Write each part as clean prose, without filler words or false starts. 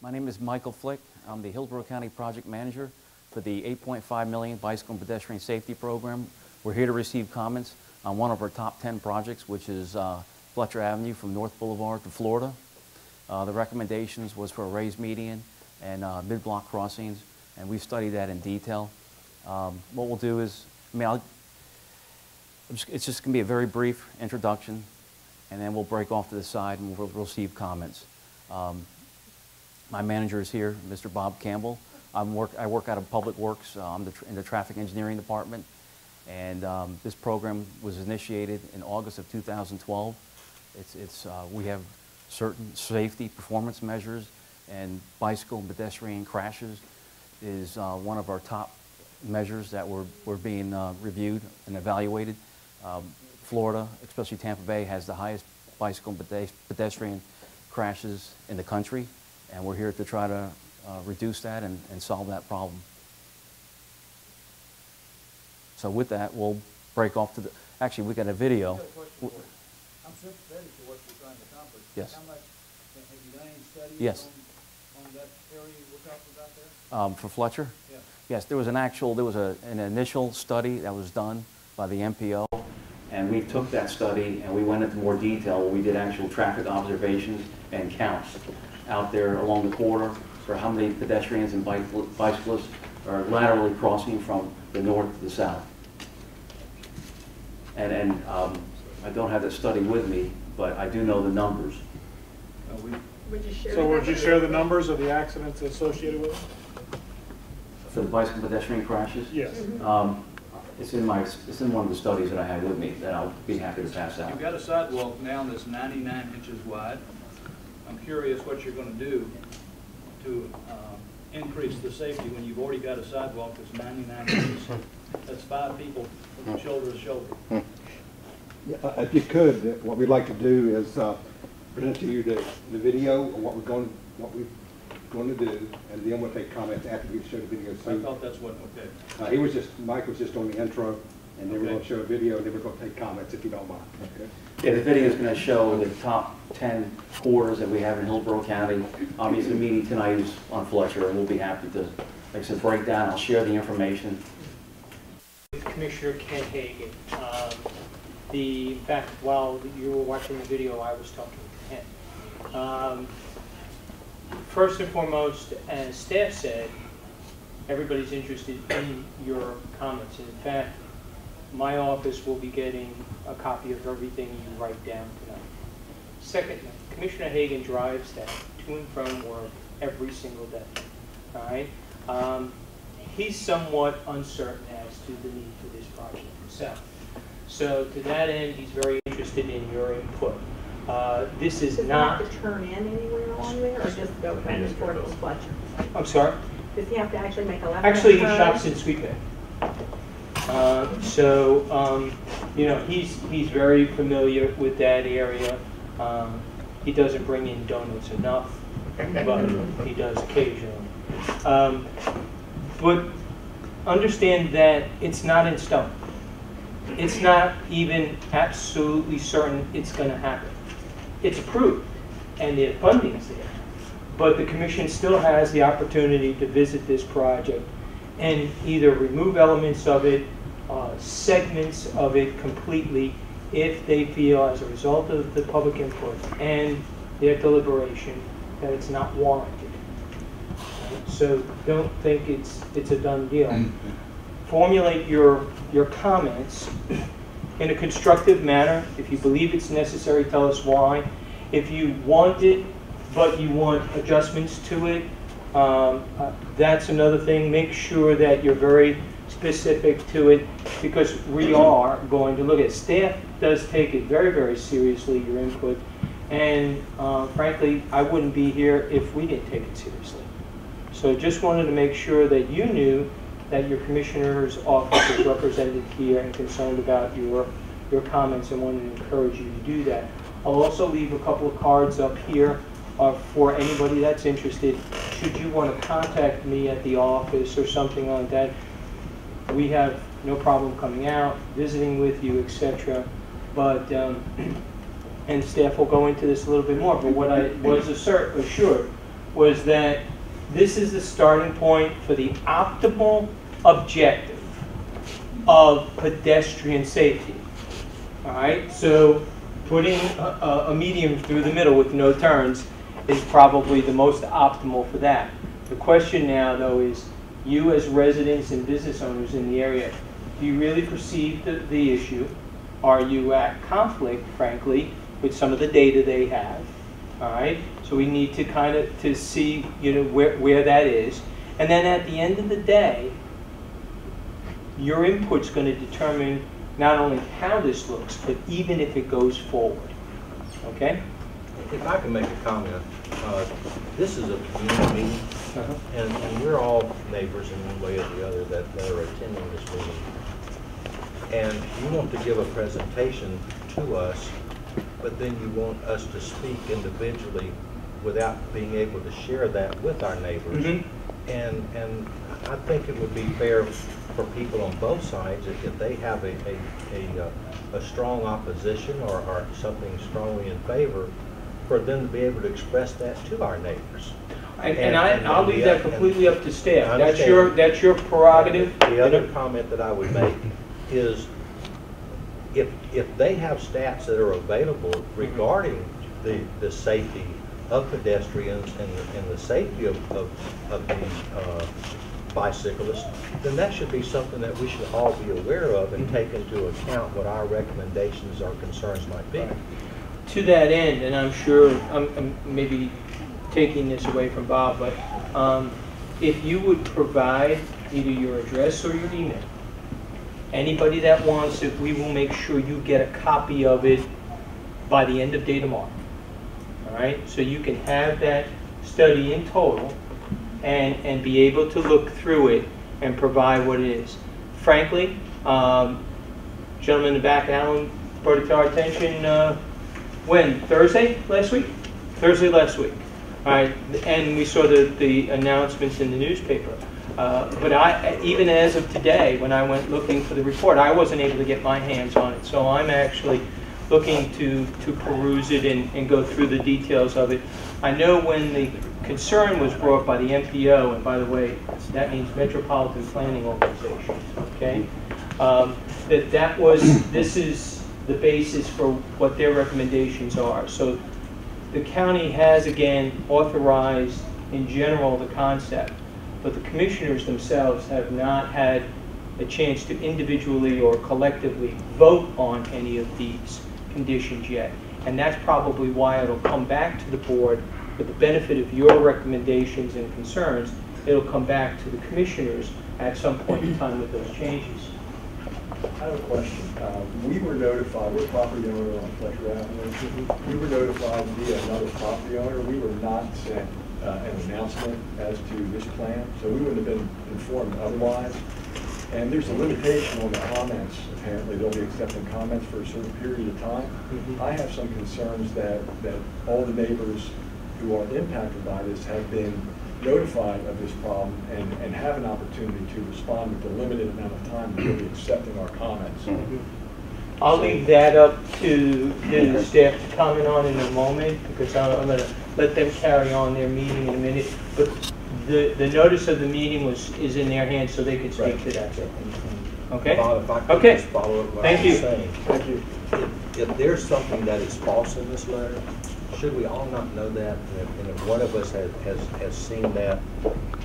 My name is Michael Flick. I'm the Hillsborough County Project Manager for the $8.5 million Bicycle and Pedestrian Safety Program. We're here to receive comments on one of our top 10 projects, which is Fletcher Avenue from North Boulevard to Florida. The recommendations was for a raised median and mid-block crossings, and we've studied that in detail. What we'll do is, it's just going to be a very brief introduction, and then we'll break off to the side and we'll receive comments. My manager is here, Mr. Bob Campbell. I work out of Public Works. I'm in the traffic engineering department, and this program was initiated in August of 2012. We have certain safety performance measures, and bicycle and pedestrian crashes is one of our top measures that we're being reviewed and evaluated. Florida, especially Tampa Bay, has the highest bicycle and pedestrian crashes in the country, and we're here to try to reduce that and solve that problem. So with that, we'll break off to the, actually we got a video. I'm sympathetic to what you're trying to accomplish. Yes. How much, have you done any studies Yes. on that area we're talking about there? For Fletcher? Yeah. Yes, there was an initial study that was done by the MPO, and we took that study and we went into more detail. We did actual traffic observations and counts out there along the corridor for how many pedestrians and bicyclists are laterally crossing from the north to the south. And I don't have that study with me, but I do know the numbers. Would you share? So would you share the numbers of the accidents associated with it? For the bicycle pedestrian crashes? Yes. It's in one of the studies that I have with me that I'll be happy to pass out. You've got a sidewalk now that's 99 inches wide. I'm curious what you're going to do to increase the safety when you've already got a sidewalk that's 99 inches. That's 5 people from shoulder to shoulder. Yeah, if you could, what we'd like to do is present to you the video of what we're going to do, and then we'll take comments after we show the video. So, I thought that's what, okay. Mike was just on the intro, and then we're going to show a video, and then we're going to take comments if you don't mind. Okay. Yeah, the video is going to show the top 10 corridors that we have in Hillsborough County. Obviously, the meeting tonight is on Fletcher, and we'll be happy to, like I said, break down. I'll share the information. Commissioner Ken Hagan. In fact, while you were watching the video, I was talking to Ken. First and foremost, as staff said, everybody's interested in your comments. In fact, my office will be getting a copy of everything you write down tonight. Secondly, Commissioner Hagan drives that to and from work every single day. All right? He's somewhat uncertain as to the need for this project himself. So to that end, he's very interested in your input. This is not... Does he have to turn in anywhere along there, or just go back and forth to Fletcher? I'm sorry? Does he have to actually make a left Actually, he turn? shops in Sweet Bay. You know, he's very familiar with that area. He doesn't bring in donuts enough, but he does occasionally. But understand that it's not in stone. It's not even absolutely certain it's going to happen. It's approved, and the funding's there. But the commission still has the opportunity to visit this project and either remove elements of it, segments of it completely, if they feel, as a result of the public input and their deliberation, that it's not warranted. So don't think it's a done deal. Formulate your comments in a constructive manner. If you believe it's necessary, tell us why. If you want it, but you want adjustments to it, that's another thing. Make sure that you're very specific to it, because we are going to look at it. Staff does take it very, very seriously, your input, and frankly, I wouldn't be here if we didn't take it seriously. So just wanted to make sure that you knew that your commissioner's office is represented here and concerned about your comments, and wanted to encourage you to do that. I'll also leave a couple of cards up here for anybody that's interested. Should you want to contact me at the office or something like that, we have no problem coming out, visiting with you, etc. But and staff will go into this a little bit more. But what I was assured was that this is the starting point for the optimal objective of pedestrian safety. All right, so putting a medium through the middle with no turns is probably the most optimal for that. The question now, though, is you as residents and business owners in the area, do you really perceive the issue? Are you at conflict, frankly, with some of the data they have? All right, so we need to kind of to see, you know, where that is, and then at the end of the day, your input's going to determine not only how this looks, but even if it goes forward. Okay? If I can make a comment, this is a community meeting, and we're all neighbors in one way or the other that are attending this meeting. And you want to give a presentation to us, but then you want us to speak individually without being able to share that with our neighbors. Mm-hmm. And I think it would be fair for people on both sides if they have a strong opposition or something strongly in favor, for them to be able to express that to our neighbors. I'll leave that completely up to staff. That's your prerogative. The other comment that I would make is if they have stats that are available regarding the safety of pedestrians and the safety of the bicyclists, then that should be something that we should all be aware of and take into account what our recommendations or concerns might be. To that end, and I'm sure I'm maybe taking this away from Bob, but if you would provide either your address or your email, anybody that wants it, we will make sure you get a copy of it by the end of day tomorrow. All right, so you can have that study in total and be able to look through it and provide what it is. Frankly, gentleman in the back, Alan, brought it to our attention when? Thursday last week? Thursday last week. All right, and we saw the announcements in the newspaper. But even as of today, when I went looking for the report, I wasn't able to get my hands on it. So I'm actually looking to peruse it and go through the details of it. I know when the concern was brought by the MPO, and by the way, that means Metropolitan Planning Organization, okay? This is the basis for what their recommendations are. So the county has, again, authorized in general the concept, but the commissioners themselves have not had a chance to individually or collectively vote on any of these conditions yet. And that's probably why it'll come back to the board with the benefit of your recommendations and concerns. It'll come back to the commissioners at some point in time with those changes. I have a question. We were notified, we're property owner on Fletcher Ave. We were notified via another property owner. We were not sent an announcement as to this plan, so we wouldn't have been informed otherwise. And there's a limitation on the comments. Apparently, they'll be accepting comments for a certain period of time. I have some concerns that all the neighbors who are impacted by this have been notified of this problem and have an opportunity to respond with the limited amount of time that they'll be accepting our comments. I'll leave that up to the staff to comment on in a moment, because I'm going to let them carry on their meeting in a minute. But the notice of the meeting is in their hands, so they can speak to that. Okay? Bob, if I could just follow up what I was saying. Thank you. If there's something that is false in this letter, should we all not know that? And if one of us has seen that,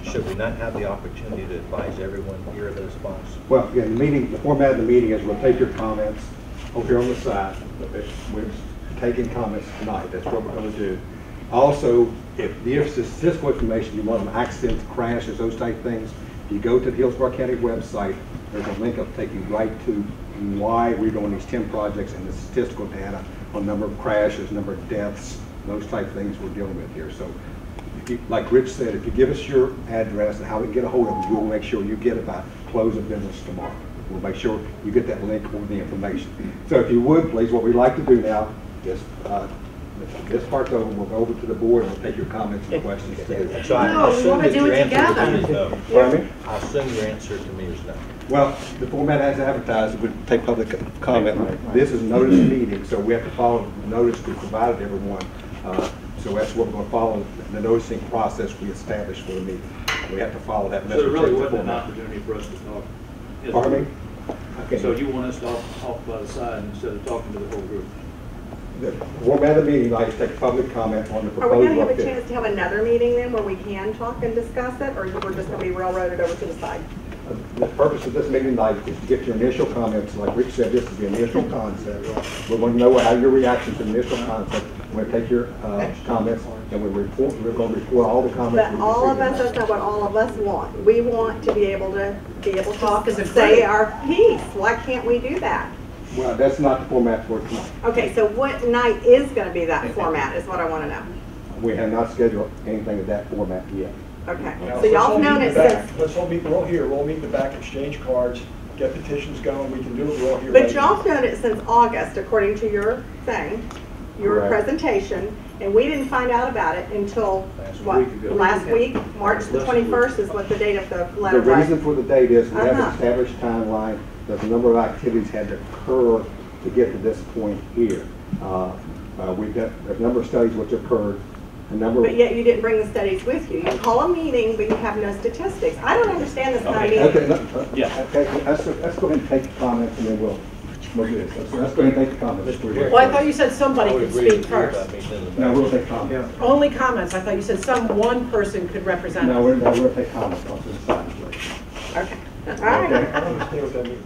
should we not have the opportunity to advise everyone here that it's false? Well, again, the format of the meeting is we'll take your comments over here on the side. We're taking comments tonight. That's what we're going to do. Also, if there's statistical information, you want them accidents, crashes, those type of things, if you go to the Hillsborough County website, there's a link that'll take you right to why we're doing these 10 projects and the statistical data on number of crashes, number of deaths, those type of things we're dealing with here. So, like Rich said, if you give us your address and how we can get a hold of you, we'll make sure you get it by close of business tomorrow. We'll make sure you get that link or the information. So if you would, please, what we'd like to do now is, this part's over, we'll go over to the board and we'll take your comments and questions too. So I No, we assume wanna that do your it answer to me is together. no. Pardon me? I assume your answer to me is no. Well, the format as advertised would take public comment. This is notice of meeting, so we have to follow the notice we provided everyone. So So that's what we're going to follow, the noticing process we established for the meeting. We have to follow that. So there really wasn't an format. opportunity for us to talk. is Pardon it? me? Okay. So you want us to off by the side instead of talking to the whole group? The format of the meeting, like to take public comment on the Are we proposed. gonna have a chance to have another meeting then where we can talk and discuss it, or we're just gonna be railroaded over to the side? The purpose of this meeting tonight is to get your initial comments. Like Rick said, this is the initial concept. We want to know how your reaction to the initial concept. We're going to take your comments and we're going to report all the comments. But all of us, that's not what all of us want. We want to be able to talk and say our piece. Why can't we do that? Well, that's not the format for tonight. Okay, so what night is gonna be that format is what I wanna know. We have not scheduled anything of that format yet. Okay, Now, so let's y'all all have known meet it in the back. since, Let's all meet, we're all here, we'll meet in the back, exchange cards, get petitions going, we can do it, we're all here. but right y'all now. have known it since August, according to your thing, your Correct. presentation, and we didn't find out about it until, what, week ago. last week? March the Less than a week. 21st is what the date of the The letter was. reason for the date is we have an Uh-huh. established timeline. There's a number of activities had to occur to get to this point here. There's a number of studies which occurred, a number But of. yet you didn't bring the studies with you. You call a meeting, but you have no statistics. I don't understand this kind of meeting. Okay, let's go ahead and take the comments and then we'll do this. Let's go ahead and take the comments. Well, I thought you said somebody could speak first. No, we'll take comments. Only comments. I thought you said one person could represent No, us. we'll take comments on the side, please. Okay, all right. I don't understand what that means.